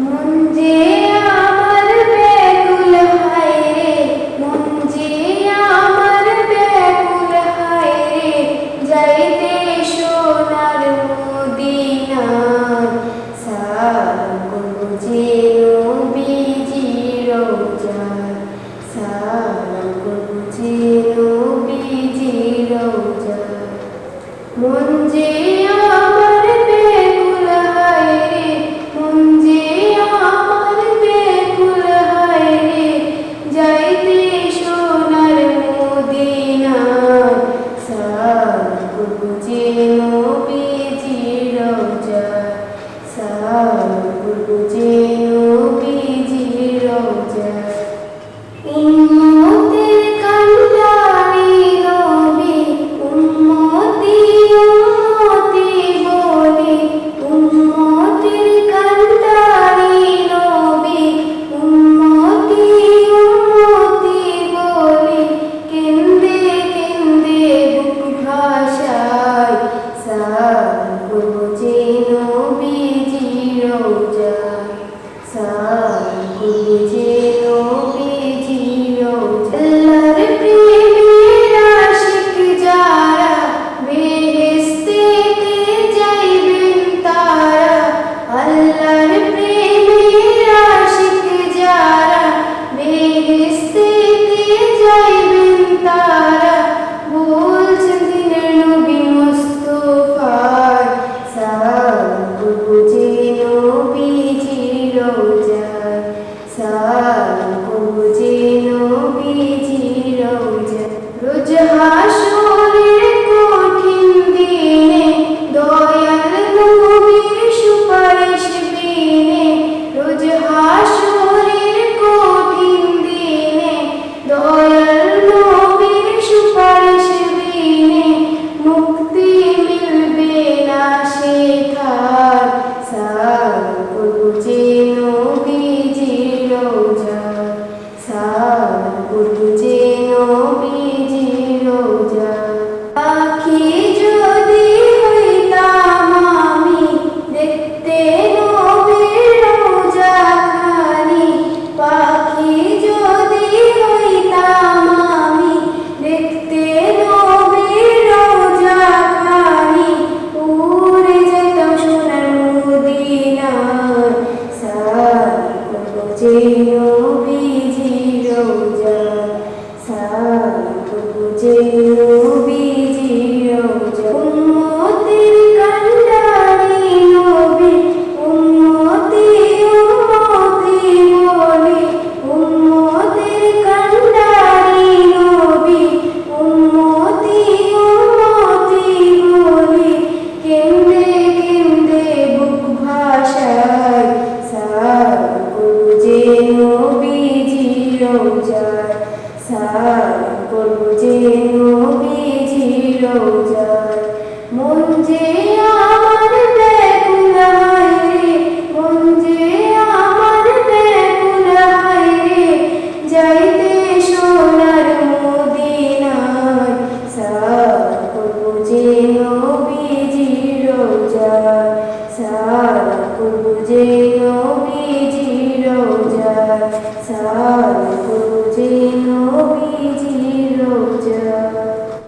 মন যে আমার ব্যাকুল হায় রে, মন যে আমার ব্যাকুল হায় রে, যাইতে সোনার মদিনায়। সালাম করব যে নবীজির রওজায়, সালাম করব যে নবীজির রওজায়। মন যে আমার ব্যাকুল হায় রে, মন যে আমার ব্যাকুল হায় রে, যাইতে সোনার মদিনায়। সালাম করব যে নবীজির রওজায়, সালাম করব যে নবীজির রওজায়। উম্মতের কান্ডারি নবী, উম্মতি উম্মতি বলি, উম্মতের কান্ডারি নবী, উম্মতি উম্মতি বলি, কেন্দে কেন্দে বুক ভাসায়। সালাম করব যে নবীজির রওজায়, সালাম করব যে নবীজির রওজায়। আল্লাহর প্রেমের আশিক যারা, বেহেশতেতে যাইবেন তারা। আল্লাহর প্রেমের আশিক যারা, বেহেশতেতে যাইবেন তারা। বলছেন দিনের নবী মুস্তাফায়, সালাম করব যে নবীজির রওজায়, সালাম করব যে নবীজির রওজায়। রোজ হাসরের কঠিন দিনে, দয়াল নবীর সুপারিশ বিনে। রোজ হাসরের কঠিন দিনে, দয়াল নবীর সুপারিশ বিনে। মুক্তি মিলবে না সেথায়, সালাম করব যে নবীজির রওজায়, সালাম করব যে নবীজির রওজায়। পাখি যদি হইতাম আমি, দেখতে নবীর রওজাখানি। পাখি যদি হইতাম আমি, দেখতে নবীর রওজাখানি। উড়ে যেতাম সোনার মদিনায়, সালাম করব যে নবীজির রওজায়, সালাম করব যে নবীজির রওজায়। উম্মতের কান্ডারি নবী, উম্মতি উম্মতি বলি, উম্মতের কান্ডারি নবী, উম্মতি উম্মতি বলি, কেন্দে কেন্দে বুক ভাসায়। সালাম করব যে নবীজির রওজায়, সালাম করব যে নবীজির রওজায়। মন যে আমার ব্যাকুল হায় রে, মন যে আমার ব্যাকুল হায় রে, যাইতে সোনার মদিনায়। সালাম করব যে নবীজির রওজায়, সালাম করব যে